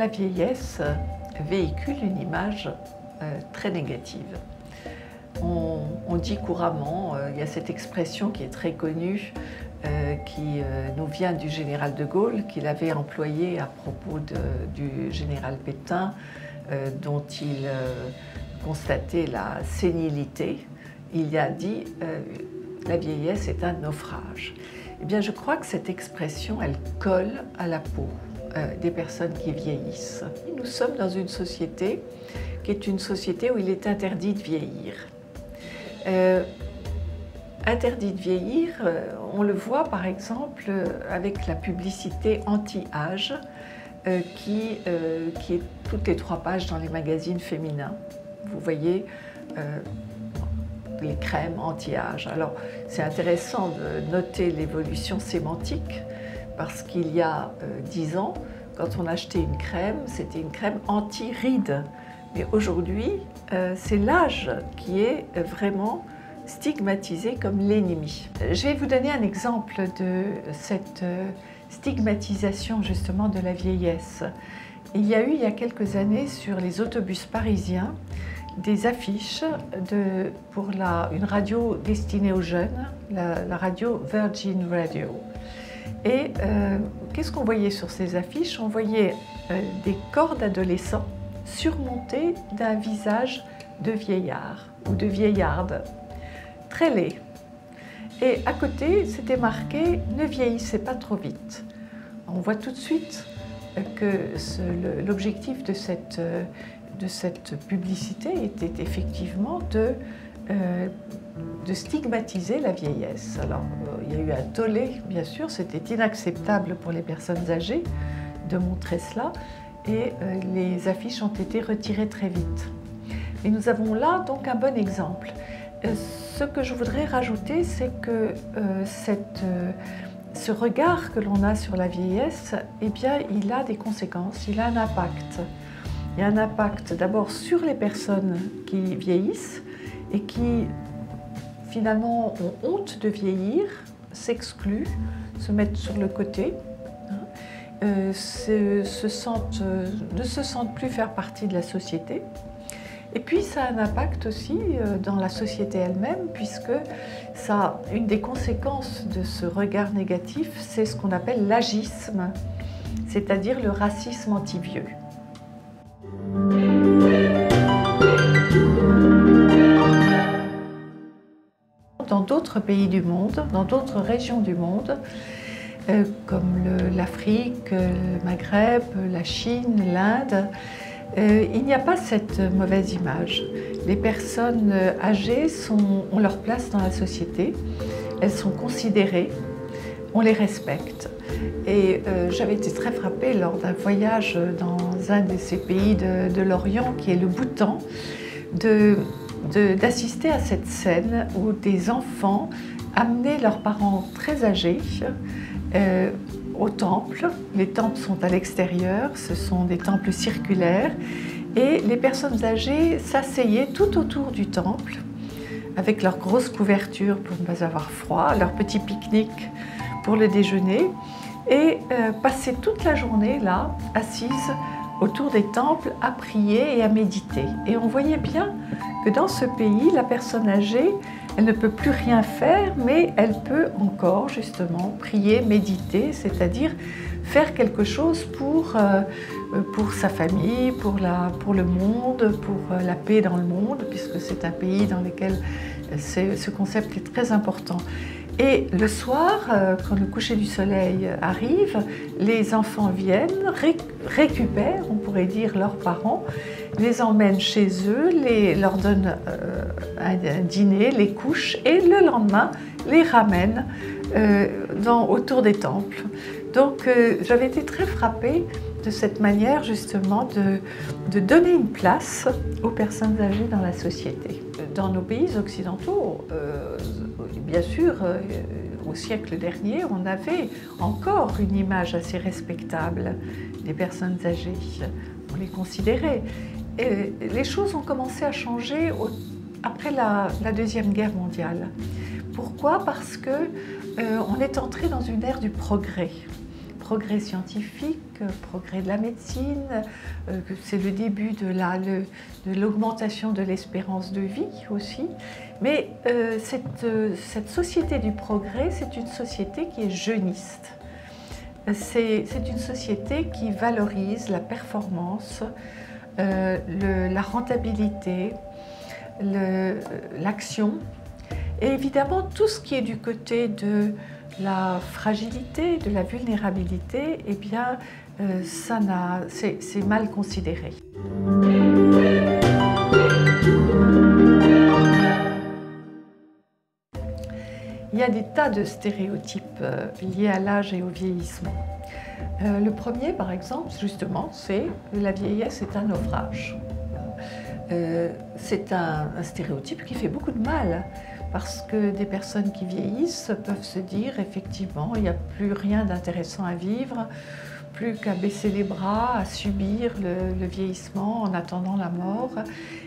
la vieillesse véhicule une image très négative. On dit couramment, il y a cette expression qui est très connue, qui nous vient du général de Gaulle, qu'il avait employée à propos du général Pétain, dont il constatait la sénilité. Il a dit la vieillesse est un naufrage. Eh bien, je crois que cette expression, elle colle à la peau des personnes qui vieillissent. Nous sommes dans une société qui est une société où il est interdit de vieillir. Interdit de vieillir, on le voit par exemple avec la publicité anti-âge qui est toutes les 3 pages dans les magazines féminins. Vous voyez les crèmes anti-âge. Alors c'est intéressant de noter l'évolution sémantique parce qu'il y a 10 ans, quand on achetait une crème, c'était une crème anti-rides. Mais aujourd'hui, c'est l'âge qui est vraiment stigmatisé comme l'ennemi. Je vais vous donner un exemple de cette stigmatisation justement de la vieillesse. Il y a eu il y a quelques années sur les autobus parisiens des affiches pour une radio destinée aux jeunes, la radio Virgin Radio. Et qu'est-ce qu'on voyait sur ces affiches? On voyait des corps d'adolescents surmontés d'un visage de vieillard ou de vieillarde, très laid. Et à côté, c'était marqué « Ne vieillissez pas trop vite ». On voit tout de suite que l'objectif de cette publicité était effectivement de stigmatiser la vieillesse. Alors, il y a eu un tollé, bien sûr, c'était inacceptable pour les personnes âgées de montrer cela, et les affiches ont été retirées très vite. Et nous avons là donc un bon exemple. Ce que je voudrais rajouter, c'est que ce regard que l'on a sur la vieillesse, eh bien, il a des conséquences, il a un impact. Il y a un impact d'abord sur les personnes qui vieillissent et qui finalement ont honte de vieillir, s'excluent, se mettent sur le côté, ne se sentent plus faire partie de la société. Et puis ça a un impact aussi dans la société elle-même, puisque une des conséquences de ce regard négatif, c'est ce qu'on appelle l'agisme, c'est-à-dire le racisme anti-vieux. Dans d'autres pays du monde, dans d'autres régions du monde, comme l'Afrique, le Maghreb, la Chine, l'Inde, il n'y a pas cette mauvaise image. Les personnes âgées ont leur place dans la société, elles sont considérées, on les respecte. Et j'avais été très frappée lors d'un voyage dans un de ces pays de l'Orient, qui est le Bhoutan, d'assister à cette scène où des enfants amenaient leurs parents très âgés au temple. Les temples sont à l'extérieur, ce sont des temples circulaires, et les personnes âgées s'asseyaient tout autour du temple avec leurs grosses couvertures pour ne pas avoir froid, leur petit pique-nique pour le déjeuner, et passaient toute la journée là, assises autour des temples, à prier et à méditer. Et on voyait bien que dans ce pays, la personne âgée, elle ne peut plus rien faire, mais elle peut encore justement prier, méditer, c'est-à-dire faire quelque chose pour sa famille, pour le monde, pour la paix dans le monde, puisque c'est un pays dans lequel ce concept est très important. Et le soir, quand le coucher du soleil arrive, les enfants viennent, récupèrent, on pourrait dire, leurs parents, les emmènent chez eux, leur donnent un dîner, les couchent, et le lendemain, les ramènent autour des temples. Donc j'avais été très frappée de cette manière justement de donner une place aux personnes âgées dans la société. Dans nos pays occidentaux, bien sûr, au siècle dernier, on avait encore une image assez respectable des personnes âgées. On les considérait. Et les choses ont commencé à changer après la Deuxième Guerre mondiale. Pourquoi? Parce qu'on est entré dans une ère du progrès. progrès scientifique, progrès de la médecine, c'est le début de l'augmentation de l'espérance de vie aussi. Mais cette société du progrès, c'est une société qui est jeuniste. C'est une société qui valorise la performance, la rentabilité, l'action et évidemment tout ce qui est du côté de la fragilité, de la vulnérabilité, eh bien c'est mal considéré. Il y a des tas de stéréotypes liés à l'âge et au vieillissement. Le premier, par exemple, justement, c'est que la vieillesse est un naufrage. C'est un stéréotype qui fait beaucoup de mal parce que des personnes qui vieillissent peuvent se dire effectivement il n'y a plus rien d'intéressant à vivre, plus qu'à baisser les bras, à subir le vieillissement en attendant la mort.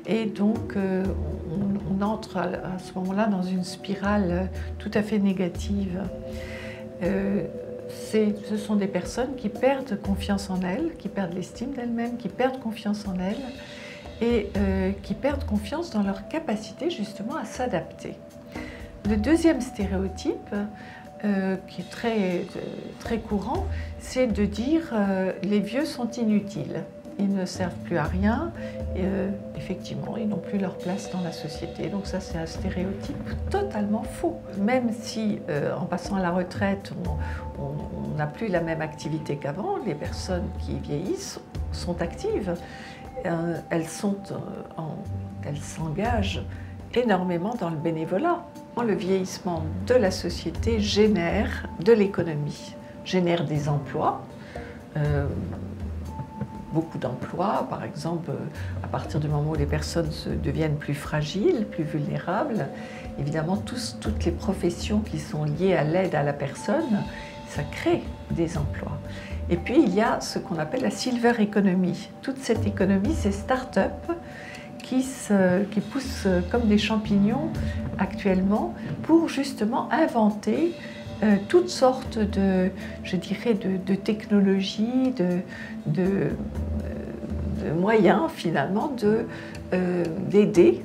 Et donc on entre à ce moment-là dans une spirale tout à fait négative. Ce sont des personnes qui perdent confiance en elles, qui perdent l'estime d'elles-mêmes, qui perdent confiance en elles et qui perdent confiance dans leur capacité justement à s'adapter. Le deuxième stéréotype, qui est très courant, c'est de dire les vieux sont inutiles. Ils ne servent plus à rien, effectivement, ils n'ont plus leur place dans la société. Donc ça, c'est un stéréotype totalement faux. Même si, en passant à la retraite, on n'a plus la même activité qu'avant, les personnes qui vieillissent sont actives. Elles s'engagent énormément dans le bénévolat. Le vieillissement de la société génère de l'économie, génère des emplois, beaucoup d'emplois, par exemple, à partir du moment où les personnes deviennent plus fragiles, plus vulnérables, évidemment toutes les professions qui sont liées à l'aide à la personne, ça crée des emplois. Et puis il y a ce qu'on appelle la silver economy. Toute cette économie, ces start-up qui poussent comme des champignons actuellement pour justement inventer toutes sortes de, je dirais, de technologies, de moyens finalement d'aider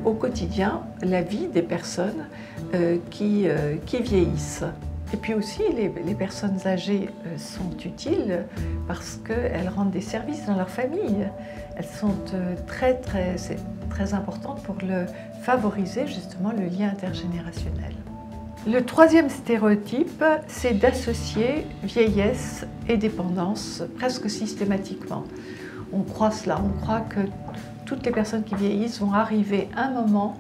au quotidien la vie des personnes qui vieillissent. Et puis aussi, les personnes âgées sont utiles parce qu'elles rendent des services dans leur famille. Elles sont très importantes pour favoriser justement le lien intergénérationnel. Le troisième stéréotype, c'est d'associer vieillesse et dépendance presque systématiquement. On croit cela, on croit que toutes les personnes qui vieillissent vont arriver un moment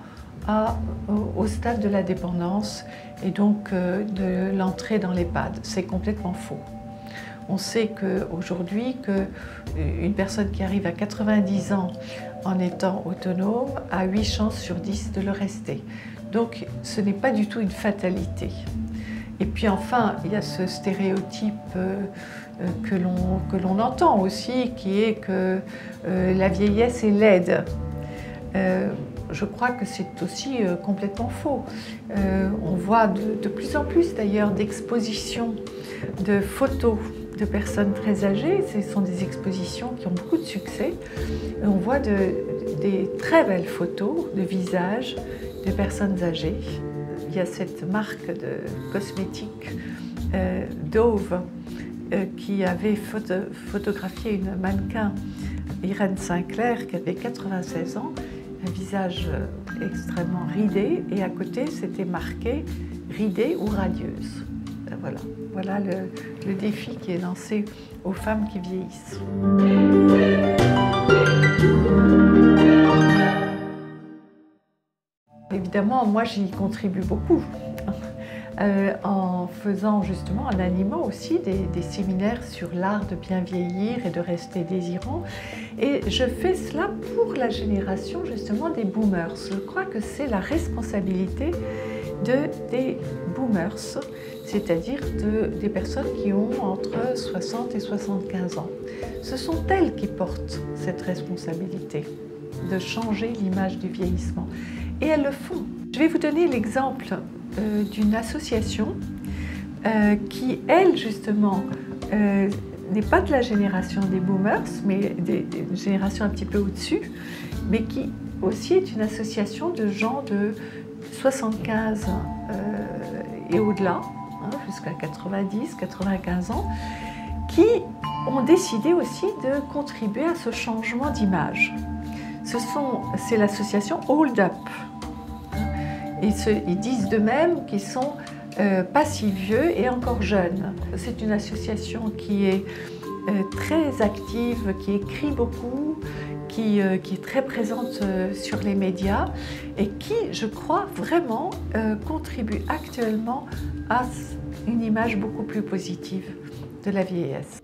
au stade de la dépendance et donc de l'entrée dans l'EHPAD. C'est complètement faux. On sait qu'aujourd'hui, qu'une personne qui arrive à 90 ans en étant autonome a 8 chances sur 10 de le rester. Donc ce n'est pas du tout une fatalité. Et puis enfin, il y a ce stéréotype que l'on entend aussi, qui est que la vieillesse est laide. Je crois que c'est aussi complètement faux. On voit de plus en plus d'ailleurs d'expositions de photos de personnes très âgées. Ce sont des expositions qui ont beaucoup de succès. On voit des très belles photos de visages de personnes âgées. Il y a cette marque de cosmétiques Dove qui avait photographié une mannequin, Irène Sinclair, qui avait 96 ans, un visage extrêmement ridé, et à côté c'était marqué « ridée ou radieuse ». Voilà le défi qui est lancé aux femmes qui vieillissent. Évidemment, moi j'y contribue beaucoup en faisant justement, en animant aussi des séminaires sur l'art de bien vieillir et de rester désirant. Et je fais cela pour la génération justement des boomers. Je crois que c'est la responsabilité des boomers, c'est-à-dire des personnes qui ont entre 60 et 75 ans. Ce sont elles qui portent cette responsabilité de changer l'image du vieillissement. Et elles le font. Je vais vous donner l'exemple d'une association qui, elle, justement, n'est pas de la génération des boomers, mais des générations un petit peu au-dessus, mais qui aussi est une association de gens de 75 et au-delà, jusqu'à 90, 95 ans, qui ont décidé aussi de contribuer à ce changement d'image. C'est l'association Hold Up. Ils disent d'eux-mêmes qu'ils sont pas si vieux et encore jeunes. C'est une association qui est très active, qui écrit beaucoup, qui est très présente sur les médias et qui, je crois, vraiment contribue actuellement à une image beaucoup plus positive de la vieillesse.